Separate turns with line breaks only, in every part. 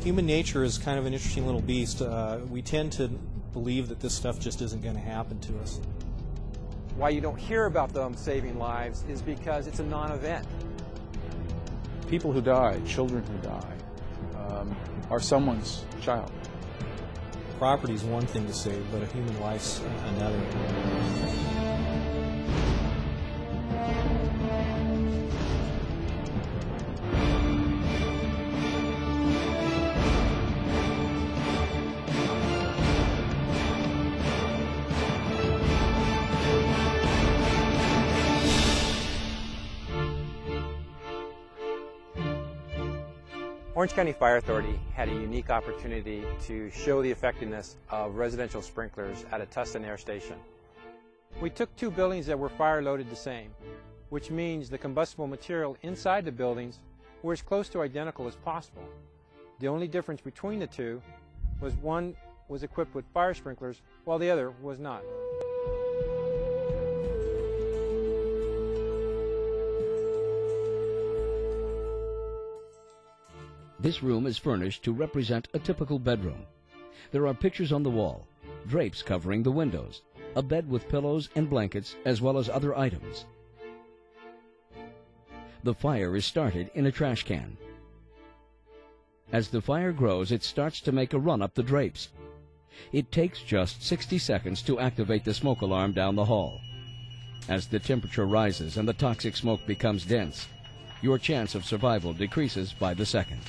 Human nature is kind of an interesting little beast. We tend to believe that this stuff just isn't going to happen to us.
Why you don't hear about them saving lives is because it's a non-event.
People who die, children who die, are someone's child.
Property is one thing to save, but a human life's another.
Orange County Fire Authority had a unique opportunity to show the effectiveness of residential sprinklers at a Tustin Air Station. We took two buildings that were fire loaded the same, which means the combustible material inside the buildings were as close to identical as possible. The only difference between the two was one was equipped with fire sprinklers while the other was not.
This room is furnished to represent a typical bedroom. There are pictures on the wall, drapes covering the windows, a bed with pillows and blankets, as well as other items. The fire is started in a trash can. As the fire grows, it starts to make a run up the drapes. It takes just 60 seconds to activate the smoke alarm down the hall. As the temperature rises and the toxic smoke becomes dense, your chance of survival decreases by the second.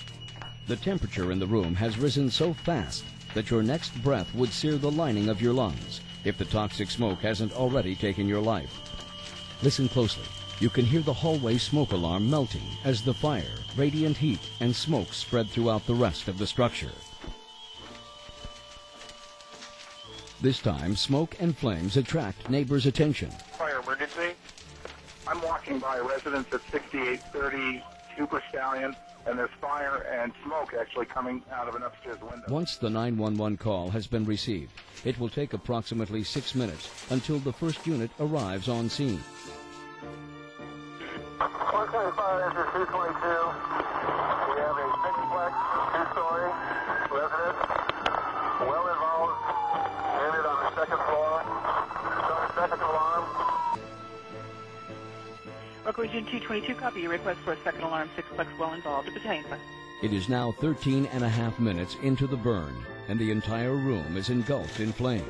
The temperature in the room has risen so fast that your next breath would sear the lining of your lungs if the toxic smoke hasn't already taken your life. Listen closely. You can hear the hallway smoke alarm melting as the fire, radiant heat, and smoke spread throughout the rest of the structure. This time, smoke and flames attract neighbors' attention.
Fire emergency. I'm walking by a residence at 6830 Cooper Stallion, and there's fire and smoke actually coming out of an upstairs window.
Once the 911 call has been received, it will take approximately 6 minutes until the first unit arrives on scene.
125 enter 222. We have a six-plex, two-story residence, well involved unit on the second floor. Start second alarm.
Local Region 222, copy your request for a second alarm, six-plex well involved, battalion fire.
It is now 13.5 minutes into the burn, and the entire room is engulfed in flames.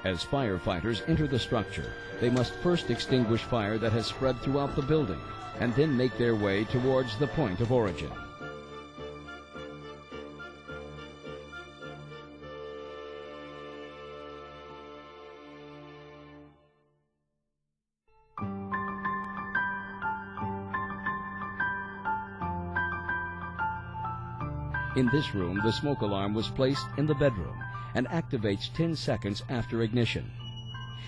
As firefighters enter the structure, they must first extinguish fire that has spread throughout the building, and then make their way towards the point of origin. In this room, the smoke alarm was placed in the bedroom and activates 10 seconds after ignition.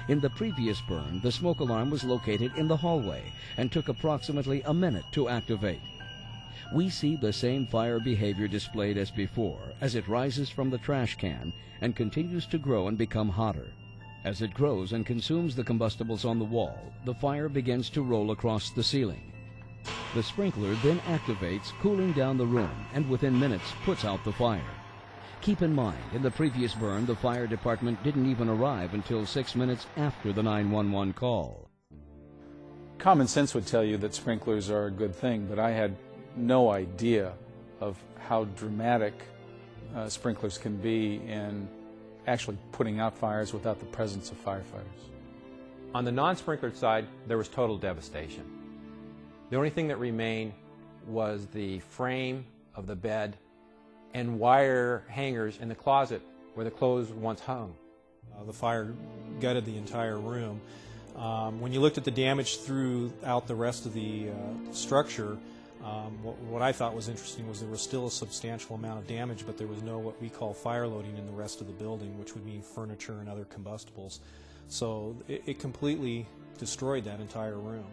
In the previous burn, the smoke alarm was located in the hallway and took approximately a minute to activate. We see the same fire behavior displayed as before as it rises from the trash can and continues to grow and become hotter. As it grows and consumes the combustibles on the wall, the fire begins to roll across the ceiling. The sprinkler then activates, cooling down the room, and within minutes puts out the fire. Keep in mind, in the previous burn, the fire department didn't even arrive until 6 minutes after the 911 call.
Common sense would tell you that sprinklers are a good thing, but I had no idea of how dramatic sprinklers can be in actually putting out fires without the presence of firefighters.
On the non-sprinklered side, there was total devastation. The only thing that remained was the frame of the bed and wire hangers in the closet where the clothes once hung.
The fire gutted the entire room. When you looked at the damage throughout the rest of the structure, what I thought was interesting was there was still a substantial amount of damage, but there was no what we call fire loading in the rest of the building, which would mean furniture and other combustibles. So it completely destroyed that entire room.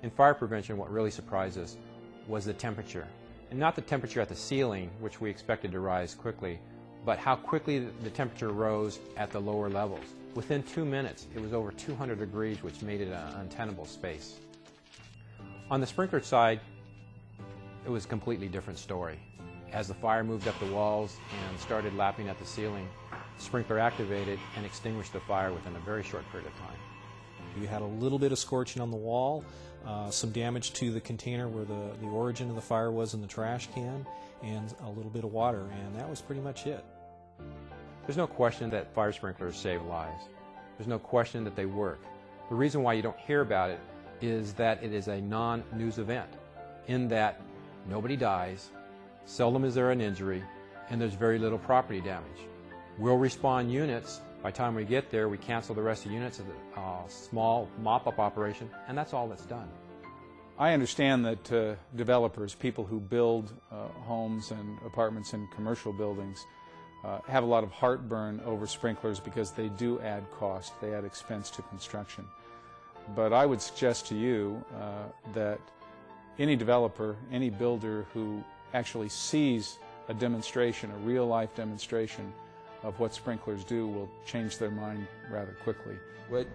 In fire prevention, what really surprised us was the temperature. And not the temperature at the ceiling, which we expected to rise quickly, but how quickly the temperature rose at the lower levels. Within 2 minutes, it was over 200 degrees, which made it an untenable space. On the sprinkler side, it was a completely different story. As the fire moved up the walls and started lapping at the ceiling, sprinkler activated and extinguished the fire within a very short period of time.
You had a little bit of scorching on the wall, some damage to the container where the origin of the fire was in the trash can, and a little bit of water, and that was pretty much it.
There's no question that fire sprinklers save lives. There's no question that they work. The reason why you don't hear about it is that it is a non-news event, in that nobody dies, seldom is there an injury, and there's very little property damage. We'll respond units. By the time we get there, we cancel the rest of the units as a small mop-up operation, and that's all that's done.
I understand that developers, people who build homes and apartments in commercial buildings, have a lot of heartburn over sprinklers because they do add cost, they add expense to construction. But I would suggest to you that any developer, any builder who actually sees a demonstration, a real-life demonstration of what sprinklers do will change their mind rather quickly.
What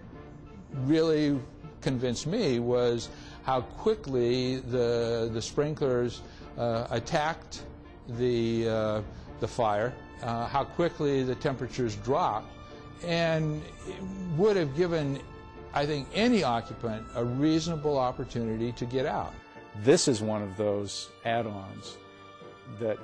really convinced me was how quickly the sprinklers attacked the fire, how quickly the temperatures dropped, and it would have given, I think, any occupant a reasonable opportunity to get out.
This is one of those add-ons that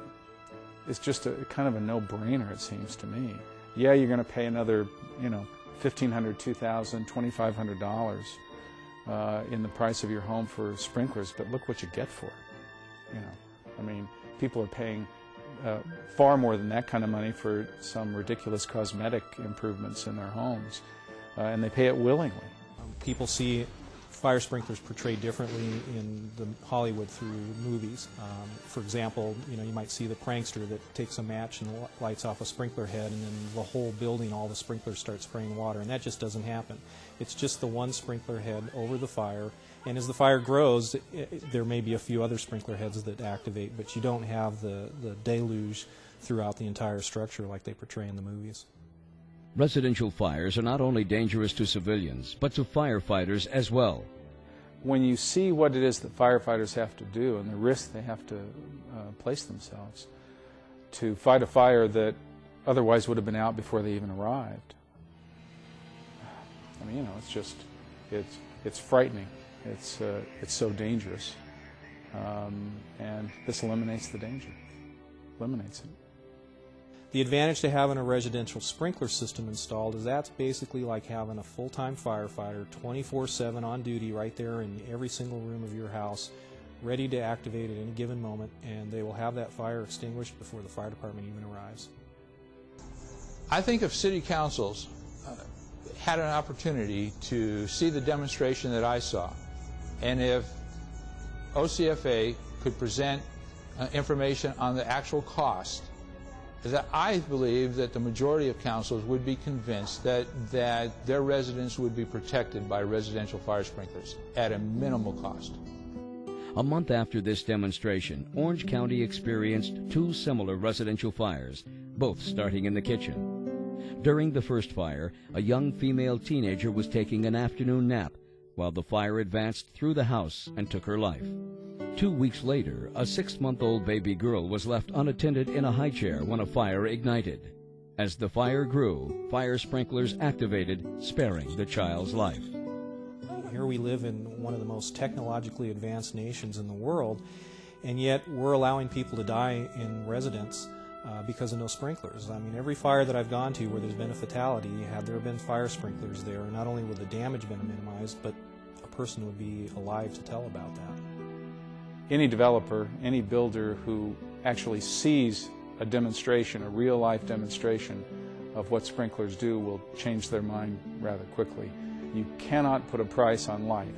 is just a kind of a no-brainer, it seems to me. Yeah, you're going to pay another, $1,500, $2,000, $2,500 in the price of your home for sprinklers, but look what you get for it. I mean, people are paying far more than that kind of money for some ridiculous cosmetic improvements in their homes, and they pay it willingly.
People see fire sprinklers portrayed differently in the Hollywood through movies. For example, you might see the prankster that takes a match and lights off a sprinkler head, and then the whole building, all the sprinklers start spraying water, and that just doesn't happen. It's just the one sprinkler head over the fire, and as the fire grows, there may be a few other sprinkler heads that activate, but you don't have the deluge throughout the entire structure like they portray in the movies.
Residential fires are not only dangerous to civilians, but to firefighters as well.
When you see what it is that firefighters have to do and the risk they have to place themselves to fight a fire that otherwise would have been out before they even arrived, I mean, it's just, it's frightening. It's so dangerous, and this eliminates the danger, eliminates it.
The advantage to having a residential sprinkler system installed is that's basically like having a full-time firefighter 24/7 on duty right there in every single room of your house, ready to activate at any given moment, and they will have that fire extinguished before the fire department even arrives.
I think if city councils had an opportunity to see the demonstration that I saw, and if OCFA could present information on the actual cost, that I believe that the majority of councils would be convinced that their residents would be protected by residential fire sprinklers at a minimal cost.
A month after this demonstration, Orange County experienced two similar residential fires, both starting in the kitchen. During the first fire, a young female teenager was taking an afternoon nap while the fire advanced through the house and took her life. 2 weeks later, a 6-month-old baby girl was left unattended in a high chair when a fire ignited. As the fire grew, fire sprinklers activated, sparing the child's life.
Here we live in one of the most technologically advanced nations in the world, and yet we're allowing people to die in residence because of no sprinklers. I mean, every fire that I've gone to where there's been a fatality, had there been fire sprinklers there, not only would the damage been minimized, but a person would be alive to tell about that.
Any developer, any builder who actually sees a demonstration, a real-life demonstration of what sprinklers do will change their mind rather quickly. You cannot put a price on life.